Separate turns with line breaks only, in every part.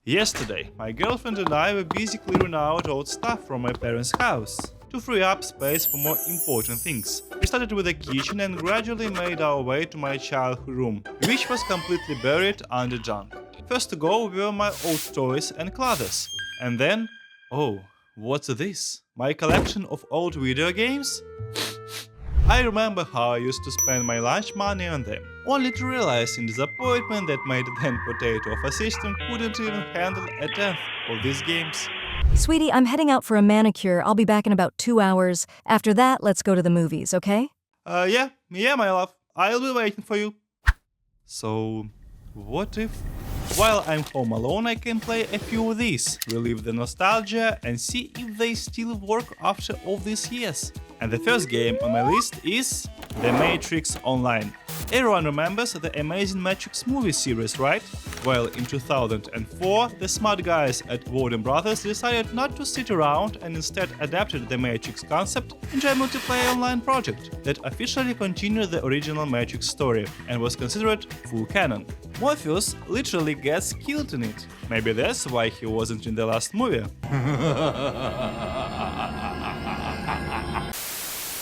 Yesterday, my girlfriend and I were busy clearing out old stuff from my parents' house to free up space for more important things. We started with the kitchen and gradually made our way to my childhood room, which was completely buried under junk. First to go were my old toys and clothes, and then, oh, what's this? My collection of old video games? I remember how I used to spend my lunch money on them, only to realize in disappointment that my then potato of a system couldn't even handle a tenth of these games.
Sweetie, I'm heading out for a manicure. I'll be back in about 2 hours. After that, let's go to the movies, okay?
Yeah, my love. I'll be waiting for you. So, what if, while I'm home alone, I can play a few of these, relive the nostalgia, and see if they still work after all these years? And the first game on my list is The Matrix Online. Everyone remembers the amazing Matrix movie series, right? Well, in 2004, the smart guys at Warner Brothers decided not to sit around and instead adapted the Matrix concept into a multiplayer online project that officially continued the original Matrix story and was considered full canon. Morpheus literally gets killed in it. Maybe that's why he wasn't in the last movie.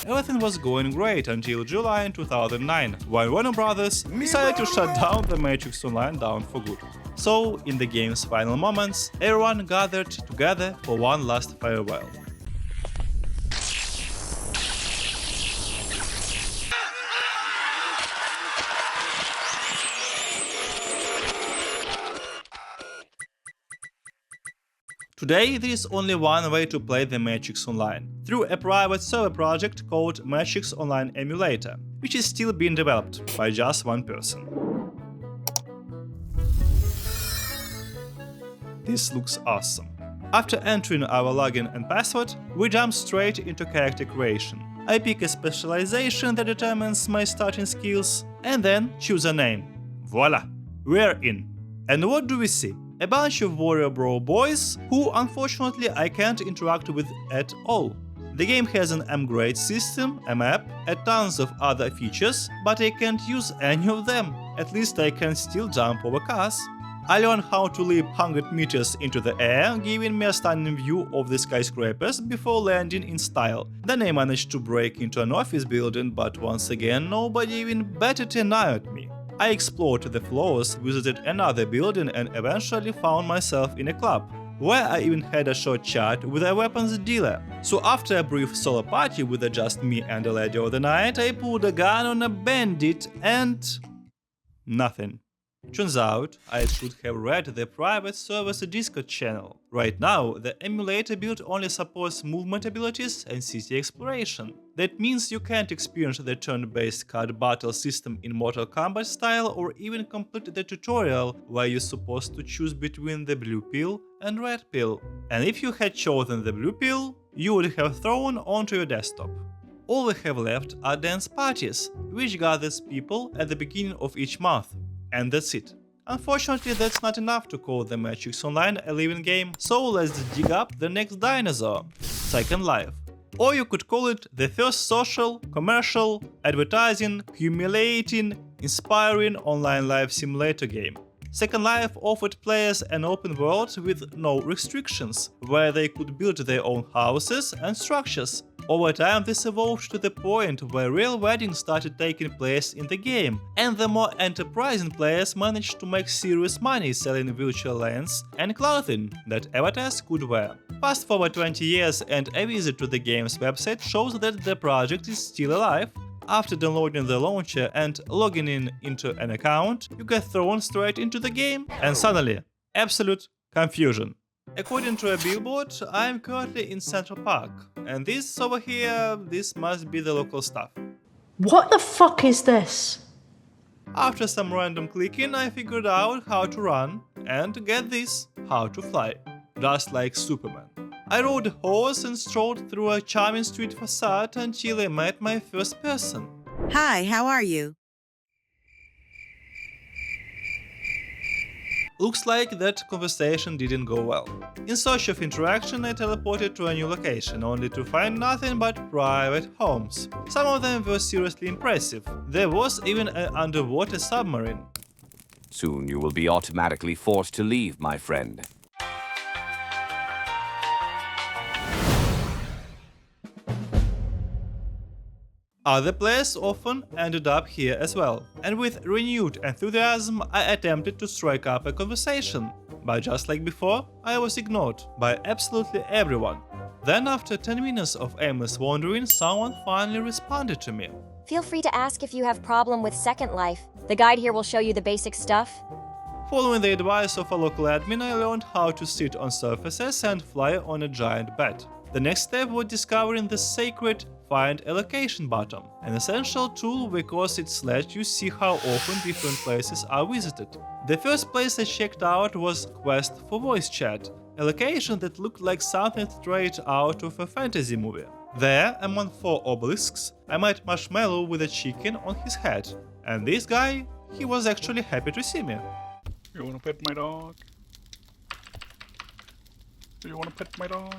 Everything was going great until July in 2009, when Warner Brothers decided to shut down the Matrix Online down for good. So, in the game's final moments, everyone gathered together for one last farewell. Today, there is only one way to play the Matrix Online, through a private server project called Matrix Online Emulator, which is still being developed by just one person. This looks awesome. After entering our login and password, we jump straight into character creation. I pick a specialization that determines my starting skills, and then choose a name. Voila! We're in. And what do we see? A bunch of warrior bro boys who unfortunately I can't interact with at all. The game has an upgrade system, a map, and tons of other features, but I can't use any of them. At least I can still jump over cars. I learned how to leap 100 meters into the air, giving me a stunning view of the skyscrapers before landing in style. Then I managed to break into an office building, but once again nobody even batted an eye at me. I explored the floors, visited another building, and eventually found myself in a club, where I even had a short chat with a weapons dealer. So after a brief solo party with just me and the lady of the night, I pulled a gun on a bandit and... nothing. Turns out, I should have read the private server's Discord channel. Right now, the emulator build only supports movement abilities and city exploration. That means you can't experience the turn-based card battle system in Mortal Kombat style or even complete the tutorial where you're supposed to choose between the blue pill and red pill. And if you had chosen the blue pill, you would have thrown onto your desktop. All we have left are dance parties, which gathers people at the beginning of each month. And that's it. Unfortunately, that's not enough to call the Matrix Online a living game, so let's dig up the next dinosaur, Second Life. Or you could call it the first social, commercial, advertising, humiliating, inspiring online life simulator game. Second Life offered players an open world with no restrictions, where they could build their own houses and structures. Over time, this evolved to the point where real weddings started taking place in the game, and the more enterprising players managed to make serious money selling virtual lands and clothing that avatars could wear. Fast forward 20 years and a visit to the game's website shows that the project is still alive. After downloading the launcher and logging in into an account, you get thrown straight into the game, and suddenly, absolute confusion. According to a billboard, I am currently in Central Park, and this over here, this must be the local stuff.
What the fuck is this?
After some random clicking, I figured out how to run, and get this, how to fly, just like Superman. I rode a horse and strolled through a charming street facade until I met my first person.
Hi, how are you?
Looks like that conversation didn't go well. In search of interaction, I teleported to a new location, only to find nothing but private homes. Some of them were seriously impressive. There was even an underwater submarine.
Soon you will be automatically forced to leave, my friend.
Other players often ended up here as well, and with renewed enthusiasm I attempted to strike up a conversation, but just like before, I was ignored by absolutely everyone. Then after 10 minutes of aimless wandering, someone finally responded to me.
Feel free to ask if you have problem with Second Life. The guide here will show you the basic stuff.
Following the advice of a local admin, I learned how to sit on surfaces and fly on a giant bat. The next step was discovering the sacred Find a Location button, an essential tool because it lets you see how often different places are visited. The first place I checked out was Quest for Voice Chat, a location that looked like something straight out of a fantasy movie. There, among 4 obelisks, I met Marshmallow with a chicken on his head, and this guy, he was actually happy to see me.
You wanna pet my dog? Do you wanna pet my dog?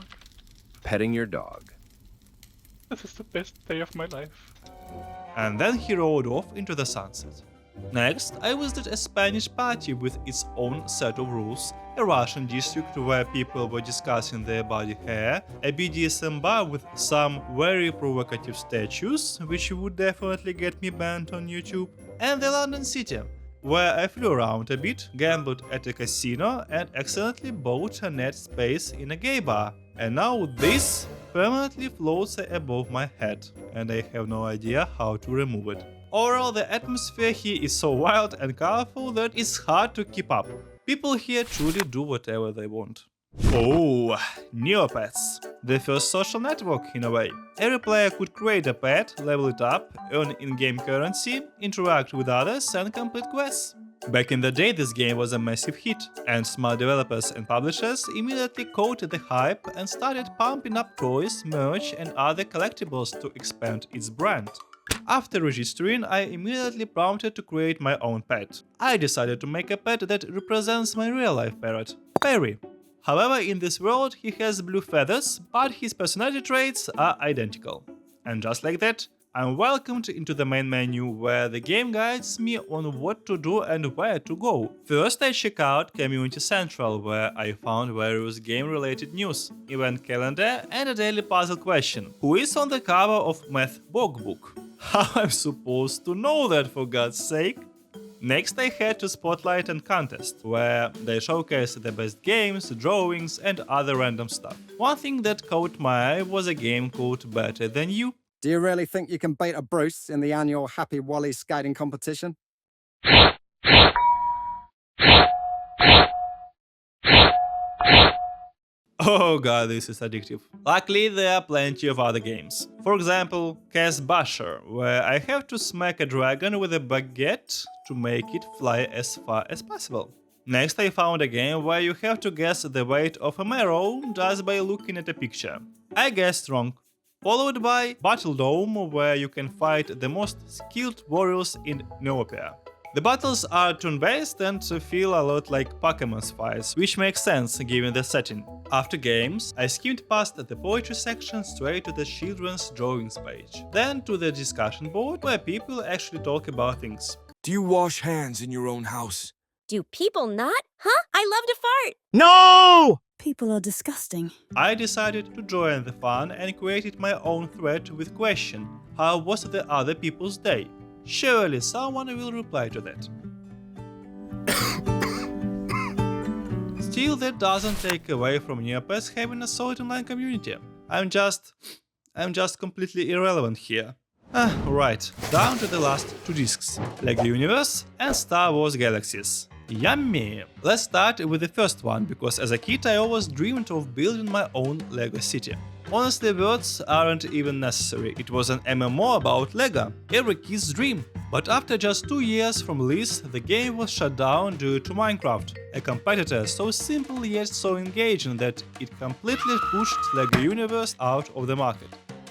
Petting your dog.
This is the best day of my life.
And then he rode off into the sunset. Next, I visited a Spanish party with its own set of rules, a Russian district where people were discussing their body hair, a BDSM bar with some very provocative statues, which would definitely get me banned on YouTube, and the London city, where I flew around a bit, gambled at a casino, and accidentally bought a net space in a gay bar. And now this permanently floats above my head, and I have no idea how to remove it. Overall, the atmosphere here is so wild and colorful that it's hard to keep up. People here truly do whatever they want. Oh, Neopets, the first social network in a way. Every player could create a pet, level it up, earn in-game currency, interact with others and complete quests. Back in the day, this game was a massive hit, and smart developers and publishers immediately caught the hype and started pumping up toys, merch and other collectibles to expand its brand. After registering, I immediately prompted to create my own pet. I decided to make a pet that represents my real-life parrot, Perry. However, in this world he has blue feathers, but his personality traits are identical. And just like that, I'm welcomed into the main menu, where the game guides me on what to do and where to go. First I check out Community Central, where I found various game-related news, event calendar and a daily puzzle question. Who is on the cover of Math Book? How I'm supposed to know that, for God's sake? Next I head to Spotlight and Contest, where they showcase the best games, drawings and other random stuff. One thing that caught my eye was a game called Better Than You.
Do you really think you can beat a Bruce in the annual Happy Wally skating competition?
Oh god, this is addictive. Luckily, there are plenty of other games. For example, Casbusher, where I have to smack a dragon with a baguette to make it fly as far as possible. Next I found a game where you have to guess the weight of a marrow just by looking at a picture. I guessed wrong. Followed by Battle Dome, where you can fight the most skilled warriors in Neopets. The battles are turn-based and feel a lot like Pokemon's fights, which makes sense given the setting. After games, I skimmed past the poetry section straight to the children's drawings page, then to the discussion board where people actually talk about things.
Do you wash hands in your own house?
Do people not? Huh? I love to fart!
No!
People are disgusting.
I decided to join the fun and created my own thread with question: how was the other people's day? Surely someone will reply to that. Still, that doesn't take away from Neopets having a solid online community. I'm just completely irrelevant here. Right, down to the last 2 discs, LEGO Universe and Star Wars Galaxies. Yummy! Let's start with the first one, because as a kid I always dreamed of building my own LEGO city. Honestly, words aren't even necessary, it was an MMO about LEGO, every kid's dream. But after just 2 years from release, the game was shut down due to Minecraft, a competitor so simple yet so engaging that it completely pushed LEGO Universe out of the market.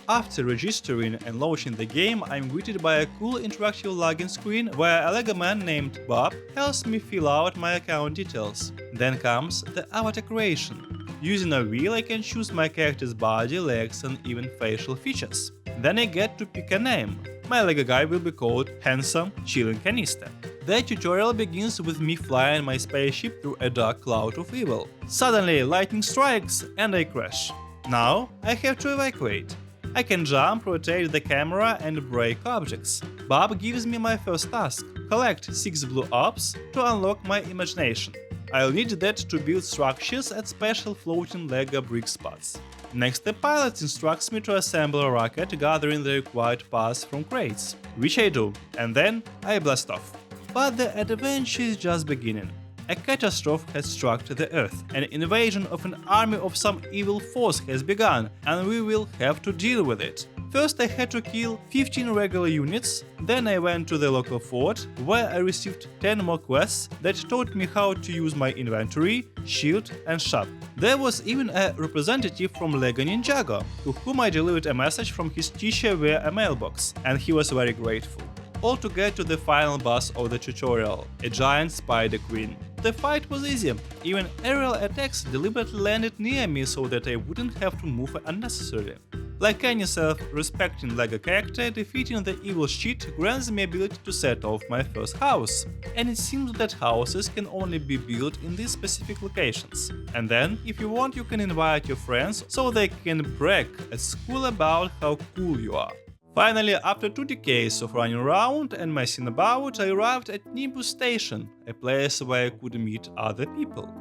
After registering and launching the game, I'm greeted by a cool interactive login screen where a LEGO man named Bob helps me fill out my account details. Then comes the avatar creation. Using a wheel I can choose my character's body, legs and even facial features. Then I get to pick a name. My LEGO guy will be called Handsome Chilling Canister. The tutorial begins with me flying my spaceship through a dark cloud of evil. Suddenly, lightning strikes and I crash. Now I have to evacuate. I can jump, rotate the camera and break objects. Bob gives me my first task – collect 6 blue orbs to unlock my imagination. I'll need that to build structures at special floating LEGO brick spots. Next, the pilot instructs me to assemble a rocket gathering the required parts from crates, which I do, and then I blast off. But the adventure is just beginning. A catastrophe has struck the Earth, an invasion of an army of some evil force has begun, and we will have to deal with it. First I had to kill 15 regular units, then I went to the local fort, where I received 10 more quests that taught me how to use my inventory, shield and shop. There was even a representative from LEGO Ninjago, to whom I delivered a message from his teacher via a mailbox, and he was very grateful. All to get to the final boss of the tutorial, a giant spider queen. The fight was easy, even aerial attacks deliberately landed near me so that I wouldn't have to move unnecessarily. Like any self-respecting LEGO character, defeating the evil cheat grants me ability to set off my first house. And it seems that houses can only be built in these specific locations. And then, if you want, you can invite your friends so they can brag at school about how cool you are. Finally, after 2 decades of running around and messing about, I arrived at Nimbus Station, a place where I could meet other people.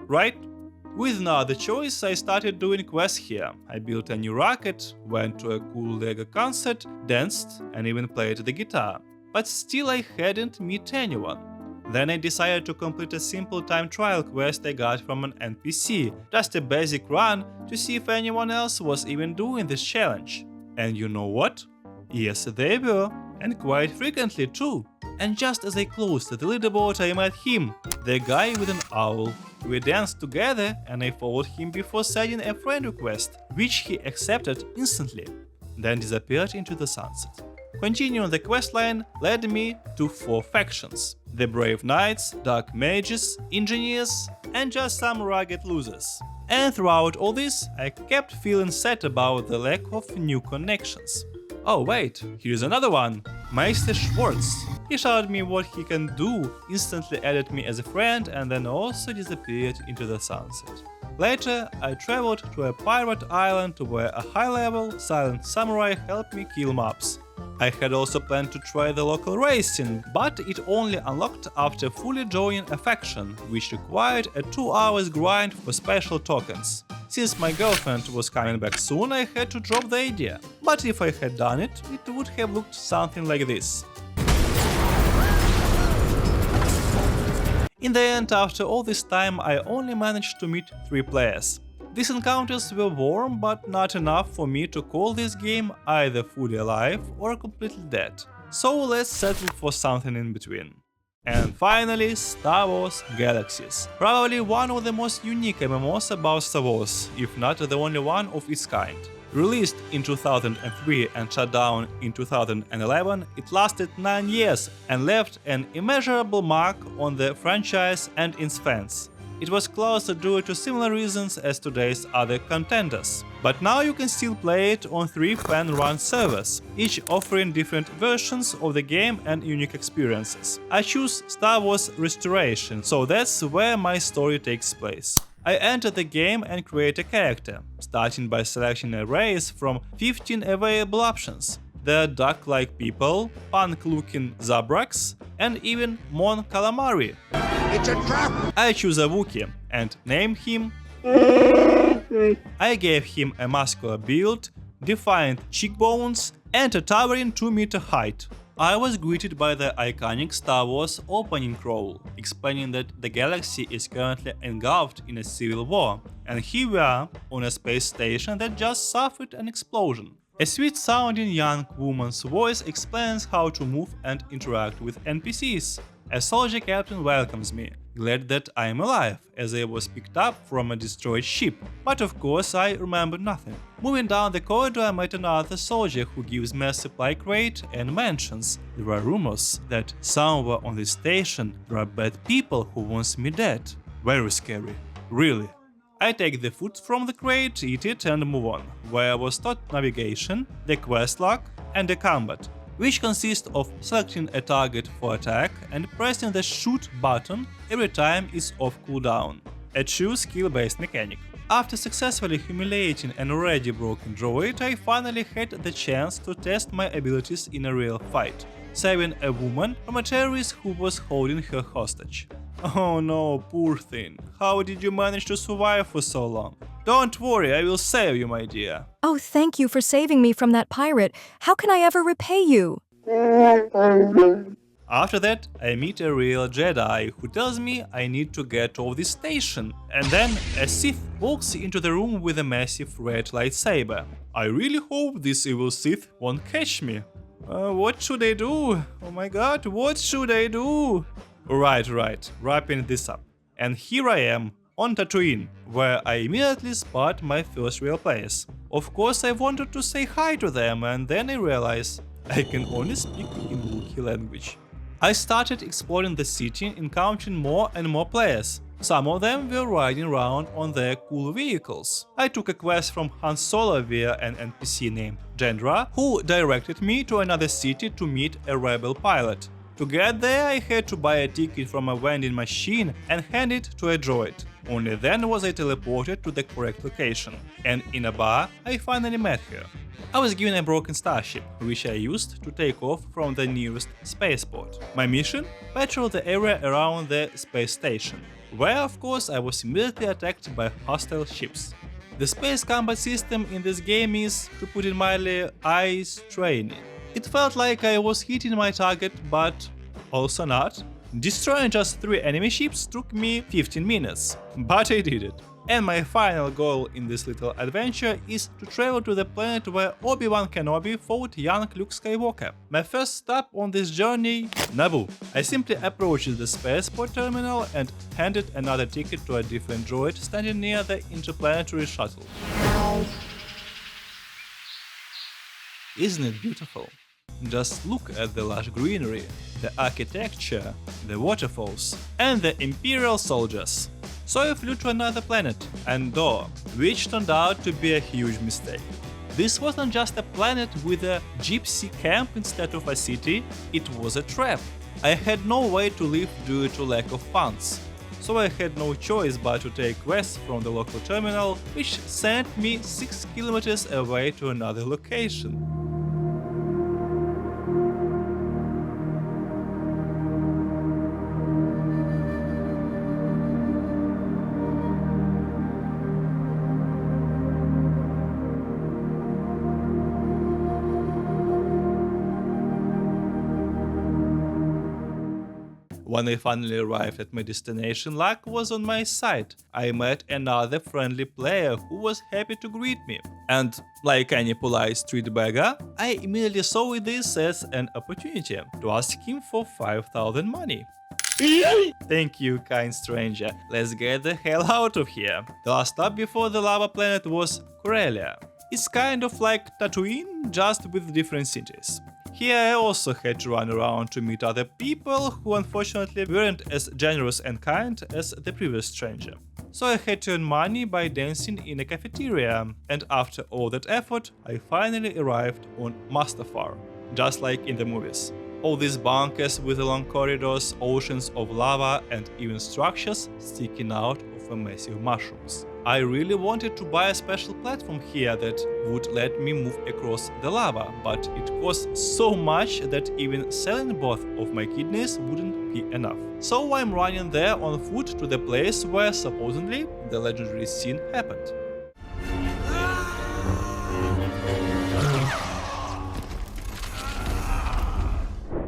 Right? With no other choice, I started doing quests here. I built a new rocket, went to a cool LEGO concert, danced, and even played the guitar. But still I hadn't met anyone. Then I decided to complete a simple time trial quest I got from an NPC, just a basic run to see if anyone else was even doing this challenge. And you know what? Yes, they were, and quite frequently too. And just as I closed the leaderboard, I met him, the guy with an owl. We danced together and I followed him before sending a friend request, which he accepted instantly, then disappeared into the sunset. Continuing the questline led me to 4 factions: the Brave Knights, Dark Mages, Engineers, and just some rugged losers. And throughout all this, I kept feeling sad about the lack of new connections. Oh wait, here's another one, Meister Schwartz. He showed me what he can do, instantly added me as a friend and then also disappeared into the sunset. Later, I traveled to a pirate island where a high-level silent samurai helped me kill mobs. I had also planned to try the local racing, but it only unlocked after fully joining a faction, which required a 2 hours grind for special tokens. Since my girlfriend was coming back soon, I had to drop the idea. But if I had done it, it would have looked something like this. In the end, after all this time, I only managed to meet 3 players. These encounters were warm, but not enough for me to call this game either fully alive or completely dead. So let's settle for something in between. And finally, Star Wars Galaxies. Probably one of the most unique MMOs about Star Wars, if not the only one of its kind. Released in 2003 and shut down in 2011, it lasted 9 years and left an immeasurable mark on the franchise and its fans. It was closer due to similar reasons as today's other contenders. But now you can still play it on 3 fan-run servers, each offering different versions of the game and unique experiences. I choose Star Wars Restoration, so that's where my story takes place. I enter the game and create a character, starting by selecting a race from 15 available options. There are duck-like people, punk-looking Zabraks, and even Mon Calamari.
It's a trap!
I choose a Wookiee and name him. I gave him a muscular build, defined cheekbones, and a towering 2-meter height. I was greeted by the iconic Star Wars opening crawl, explaining that the galaxy is currently engulfed in a civil war, and here we are on a space station that just suffered an explosion. A sweet-sounding young woman's voice explains how to move and interact with NPCs. A soldier captain welcomes me, glad that I am alive, as I was picked up from a destroyed ship. But of course I remember nothing. Moving down the corridor, I met another soldier who gives me a supply crate and mentions there are rumors that somewhere on this station there are bad people who want me dead. Very scary. Really. I take the food from the crate, eat it and move on, where I was taught navigation, the quest log and the combat. which consists of selecting a target for attack and pressing the shoot button every time it's off cooldown. A true skill-based mechanic. After successfully humiliating an already broken droid, I finally had the chance to test my abilities in a real fight, saving a woman from a terrorist who was holding her hostage. Oh no, poor thing. How did you manage to survive for so long? Don't worry, I will save you, my dear.
Oh, thank you for saving me from that pirate. How can I ever repay you?
After that, I meet a real Jedi who tells me I need to get off this station, and then a Sith walks into the room with a massive red lightsaber. I really hope this evil Sith won't catch me. What should I do? Oh my god, what should I do? Right, wrapping this up. And here I am, on Tatooine, where I immediately spot my first real players. Of course, I wanted to say hi to them, and then I realized I can only speak in Wookiee language. I started exploring the city, encountering more and more players. Some of them were riding around on their cool vehicles. I took a quest from Han Solo via an NPC named Jendra, who directed me to another city to meet a rebel pilot. To get there, I had to buy a ticket from a vending machine and hand it to a droid. Only then was I teleported to the correct location, and in a bar I finally met her. I was given a broken starship, which I used to take off from the nearest spaceport. My mission? Patrol the area around the space station, where of course I was immediately attacked by hostile ships. The space combat system in this game is, to put it mildly, eye-straining. It felt like I was hitting my target, but also not. Destroying just 3 enemy ships took me 15 minutes, but I did it. And my final goal in this little adventure is to travel to the planet where Obi-Wan Kenobi fought young Luke Skywalker. My first stop on this journey, Naboo. I simply approached the spaceport terminal and handed another ticket to a different droid standing near the interplanetary shuttle. Isn't it beautiful? Just look at the lush greenery, the architecture, the waterfalls, and the Imperial soldiers. So I flew to another planet, Endor, which turned out to be a huge mistake. This wasn't just a planet with a gypsy camp instead of a city, it was a trap. I had no way to live due to lack of funds. So I had no choice but to take quests from the local terminal, which sent me 6 kilometers away to another location. When I finally arrived at my destination, luck was on my side. I met another friendly player who was happy to greet me. And, like any polite street beggar, I immediately saw this as an opportunity to ask him for 5,000 money. Thank you, kind stranger. Let's get the hell out of here. The last stop before the lava planet was Corellia. It's kind of like Tatooine, just with different cities. Here I also had to run around to meet other people who unfortunately weren't as generous and kind as the previous stranger. So I had to earn money by dancing in a cafeteria, and after all that effort, I finally arrived on Mustafar, just like in the movies. All these bunkers with long corridors, oceans of lava, and even structures sticking out of massive mushrooms. I really wanted to buy a special platform here that would let me move across the lava, but it cost so much that even selling both of my kidneys wouldn't be enough. So I'm running there on foot to the place where supposedly the legendary scene happened.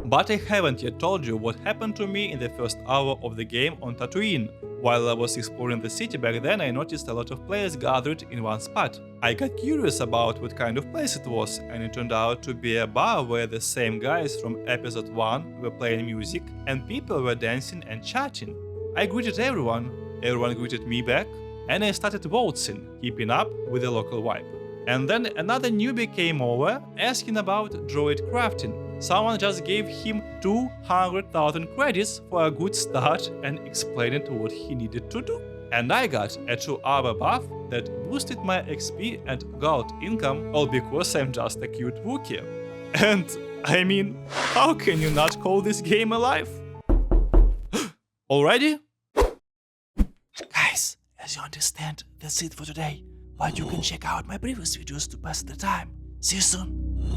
But I haven't yet told you what happened to me in the first hour of the game on Tatooine. While I was exploring the city back then, I noticed a lot of players gathered in one spot. I got curious about what kind of place it was, and it turned out to be a bar where the same guys from episode 1 were playing music and people were dancing and chatting. I greeted everyone greeted me back, and I started waltzing, keeping up with the local vibe. And then another newbie came over asking about droid crafting. Someone just gave him 200,000 credits for a good start and explained what he needed to do. And I got a 2-hour buff that boosted my XP and gold income, all because I'm just a cute Wookiee. And I mean, how can you not call this game alive? Already? Guys, as you understand, that's it for today. But you can check out my previous videos to pass the time. See you soon.